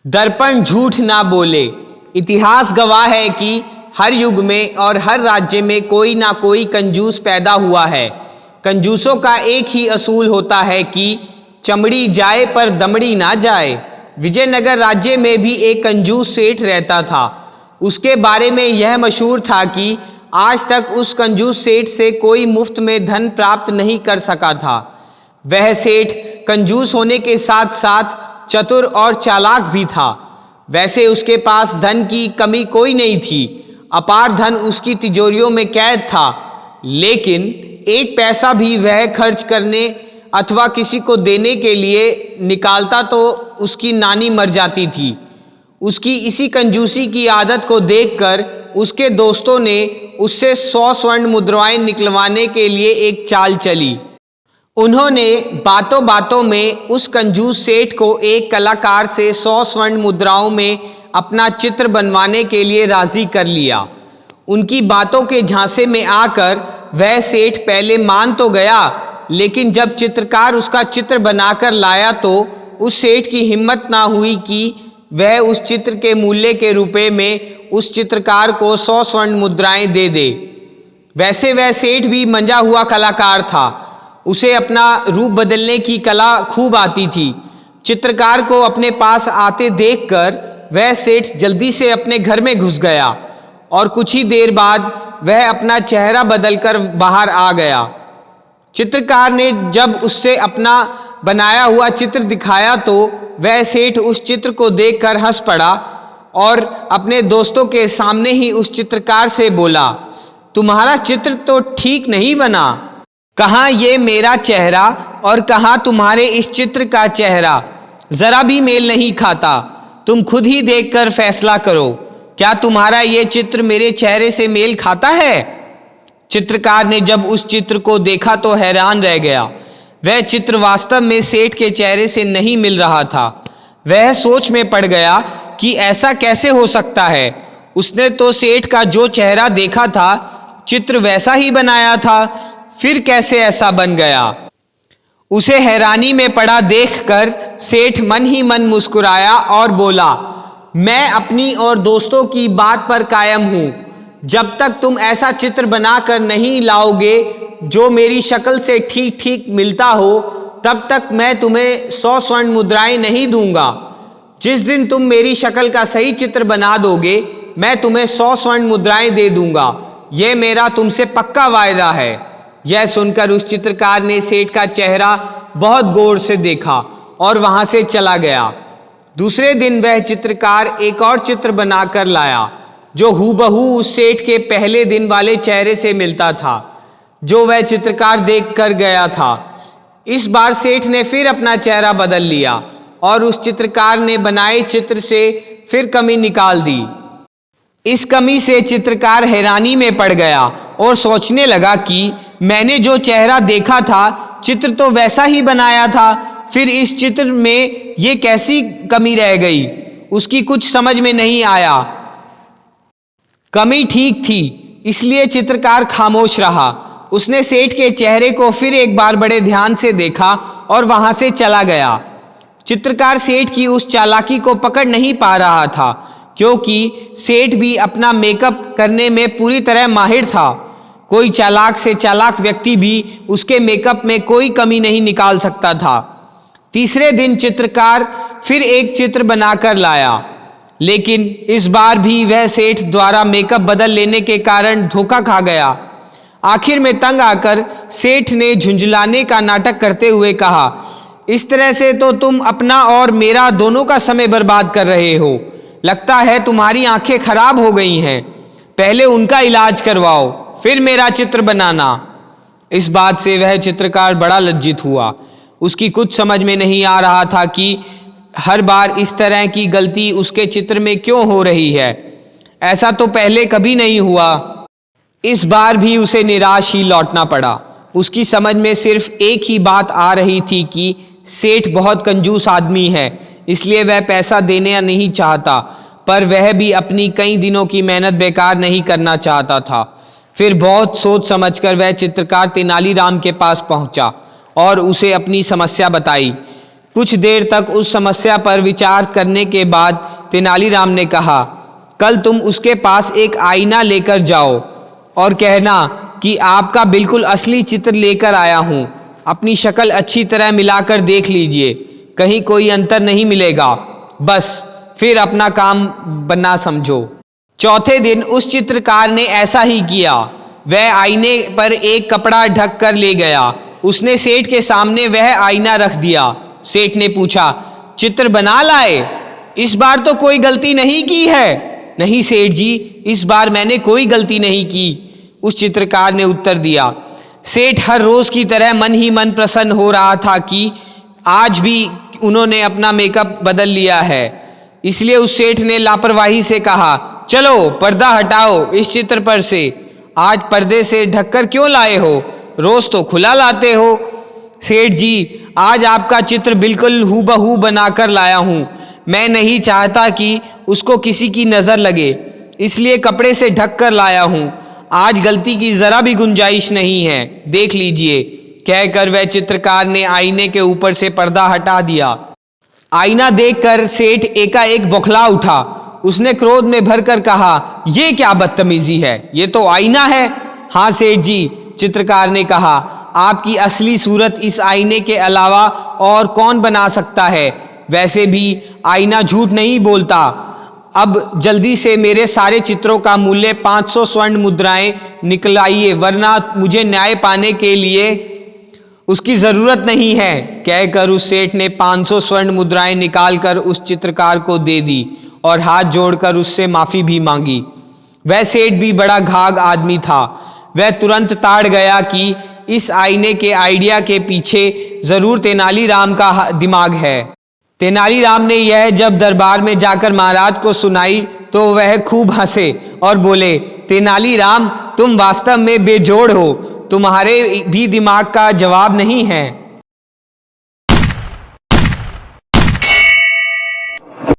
दर्पण झूठ ना बोले। इतिहास गवाह है कि हर युग में और हर राज्य में कोई ना कोई कंजूस पैदा हुआ है। कंजूसों का एक ही असूल होता है कि चमड़ी जाए पर दमड़ी ना जाए। विजयनगर राज्य में भी एक कंजूस सेठ रहता था। उसके बारे में यह मशहूर था कि आज तक उस कंजूस सेठ से कोई मुफ्त में धन प्राप्त नहीं कर सका था। वह सेठ कंजूस होने के साथ साथ चतुर और चालाक भी था। वैसे उसके पास धन की कमी कोई नहीं थी, अपार धन उसकी तिजोरियों में कैद था, लेकिन एक पैसा भी वह खर्च करने अथवा किसी को देने के लिए निकालता तो उसकी नानी मर जाती थी। उसकी इसी कंजूसी की आदत को देखकर उसके दोस्तों ने उससे 100 स्वर्ण मुद्राएं निकलवाने के लिए एक चाल चली। उन्होंने बातों बातों में उस कंजूस सेठ को एक कलाकार से 100 स्वर्ण मुद्राओं में अपना चित्र बनवाने के लिए राजी कर लिया। उनकी बातों के झांसे में आकर वह सेठ पहले मान तो गया, लेकिन जब चित्रकार उसका चित्र बनाकर लाया तो उस सेठ की हिम्मत ना हुई कि वह उस चित्र के मूल्य के रुपए में उस चित्रकार को 100 स्वर्ण मुद्राएं दे दे। वैसे वह सेठ भी मंजा हुआ कलाकार था। उसे अपना रूप बदलने की कला खूब आती थी। चित्रकार को अपने पास आते देखकर वह सेठ जल्दी से अपने घर में घुस गया और कुछ ही देर बाद वह अपना चेहरा बदलकर बाहर आ गया। चित्रकार ने जब उससे अपना बनाया हुआ चित्र दिखाया तो वह सेठ उस चित्र को देखकर हंस पड़ा और अपने दोस्तों के सामने ही उस चित्रकार से बोला, तुम्हारा चित्र तो ठीक नहीं बना। कहाँ ये मेरा चेहरा और कहाँ तुम्हारे इस चित्र का चेहरा, जरा भी मेल नहीं खाता। तुम खुद ही देखकर फैसला करो, क्या तुम्हारा ये चित्र मेरे चेहरे से मेल खाता है? चित्रकार ने जब उस चित्र को देखा तो हैरान रह गया। वह चित्र वास्तव में सेठ के चेहरे से नहीं मिल रहा था। वह सोच में पड़ गया कि ऐसा कैसे हो सकता है। उसने तो सेठ का जो चेहरा देखा था चित्र वैसा ही बनाया था, फिर कैसे ऐसा बन गया? उसे हैरानी में पड़ा देखकर सेठ मन ही मन मुस्कुराया और बोला, मैं अपनी और दोस्तों की बात पर कायम हूं। जब तक तुम ऐसा चित्र बनाकर नहीं लाओगे जो मेरी शक्ल से ठीक ठीक मिलता हो, तब तक मैं तुम्हें 100 स्वर्ण मुद्राएं नहीं दूंगा। जिस दिन तुम मेरी शक्ल का सही चित्र बना दोगे, मैं तुम्हें 100 स्वर्ण मुद्राएं दे दूंगा। यह मेरा तुमसे पक्का वायदा है। यह सुनकर उस चित्रकार ने सेठ का चेहरा बहुत गौर से देखा और वहां से चला गया। दूसरे दिन वह चित्रकार एक और चित्र बनाकर लाया जो हूबहू उस सेठ के पहले दिन वाले चेहरे से मिलता था जो वह चित्रकार देख कर गया था। इस बार सेठ ने फिर अपना चेहरा बदल लिया और उस चित्रकार ने बनाए चित्र से फिर कमी निकाल दी। इस कमी से चित्रकार हैरानी में पड़ गया और सोचने लगा कि मैंने जो चेहरा देखा था चित्र तो वैसा ही बनाया था, फिर इस चित्र में ये कैसी कमी रह गई? उसकी कुछ समझ में नहीं आया। कमी ठीक थी, इसलिए चित्रकार खामोश रहा। उसने सेठ के चेहरे को फिर एक बार बड़े ध्यान से देखा और वहां से चला गया। चित्रकार सेठ की उस चालाकी को पकड़ नहीं पा रहा था, क्योंकि सेठ भी अपना मेकअप करने में पूरी तरह माहिर था। कोई चालाक से चालाक व्यक्ति भी उसके मेकअप में कोई कमी नहीं निकाल सकता था। तीसरे दिन चित्रकार फिर एक चित्र बनाकर लाया, लेकिन इस बार भी वह सेठ द्वारा मेकअप बदल लेने के कारण धोखा खा गया। आखिर में तंग आकर सेठ ने झुंझलाने का नाटक करते हुए कहा, इस तरह से तो तुम अपना और मेरा दोनों का समय बर्बाद कर रहे हो। लगता है तुम्हारी आंखें खराब हो गई हैं। पहले उनका इलाज करवाओ, फिर मेरा चित्र बनाना। इस बात से वह चित्रकार बड़ा लज्जित हुआ। उसकी कुछ समझ में नहीं आ रहा था कि हर बार इस तरह की गलती उसके चित्र में क्यों हो रही है। ऐसा तो पहले कभी नहीं हुआ। इस बार भी उसे निराश ही लौटना पड़ा। उसकी समझ में सिर्फ एक ही बात आ रही थी कि सेठ बहुत कंजूस आदमी है, इसलिए वह पैसा देना नहीं चाहता, पर वह भी अपनी कई दिनों की मेहनत बेकार नहीं करना चाहता था। फिर बहुत सोच समझकर वह चित्रकार तेनालीराम के पास पहुंचा और उसे अपनी समस्या बताई। कुछ देर तक उस समस्या पर विचार करने के बाद तेनालीराम ने कहा, कल तुम उसके पास एक आईना लेकर जाओ और कहना कि आपका बिल्कुल असली चित्र लेकर आया हूँ। अपनी शक्ल अच्छी तरह मिलाकर देख लीजिए, कहीं कोई अंतर नहीं मिलेगा। बस फिर अपना काम बनना समझो। चौथे दिन उस चित्रकार ने ऐसा ही किया। वह आईने पर एक कपड़ा ढक कर ले गया। उसने सेठ के सामने वह आईना रख दिया। सेठ ने पूछा, चित्र बना लाए? इस बार तो कोई गलती नहीं की है। नहीं सेठ जी, इस बार मैंने कोई गलती नहीं की, उस चित्रकार ने उत्तर दिया। सेठ हर रोज की तरह मन ही मन प्रसन्न हो रहा था कि आज भी उन्होंने अपना मेकअप बदल लिया है। इसलिए उस सेठ ने लापरवाही से कहा, चलो पर्दा हटाओ इस चित्र पर से। आज पर्दे से ढककर क्यों लाए हो? रोज तो खुला लाते हो। सेठ जी, आज आपका चित्र बिल्कुल हूबहू बनाकर लाया हूँ। मैं नहीं चाहता कि उसको किसी की नज़र लगे, इसलिए कपड़े से ढक कर लाया हूँ। आज गलती की ज़रा भी गुंजाइश नहीं है, देख लीजिए, कहकर वह चित्रकार ने आईने के ऊपर से पर्दा हटा दिया। आईना देखकर सेठ एकाएक बौखला उठा। उसने क्रोध में भरकर कहा, ये क्या बदतमीजी है, ये तो आईना है। हाँ सेठ जी, चित्रकार ने कहा, आपकी असली सूरत इस आईने के अलावा और कौन बना सकता है? वैसे भी आईना झूठ नहीं बोलता। अब जल्दी से मेरे सारे चित्रों का मूल्य 500 स्वर्ण मुद्राएं निकलाइए, वरना मुझे न्याय पाने के लिए उसकी ज़रूरत नहीं है। कहकर उस सेठ ने 500 स्वर्ण मुद्राएं निकालकर उस चित्रकार को दे दी और हाथ जोड़कर उससे माफ़ी भी मांगी। वह सेठ भी बड़ा घाघ आदमी था। वह तुरंत ताड़ गया कि इस आईने के आइडिया के पीछे ज़रूर तेनालीराम का दिमाग है। तेनालीराम ने यह जब दरबार में जाकर महाराज को सुनाई तो वह खूब हंसे और बोले, तेनालीराम, तुम वास्तव में बेजोड़ हो, तुम्हारे भी दिमाग का जवाब नहीं है।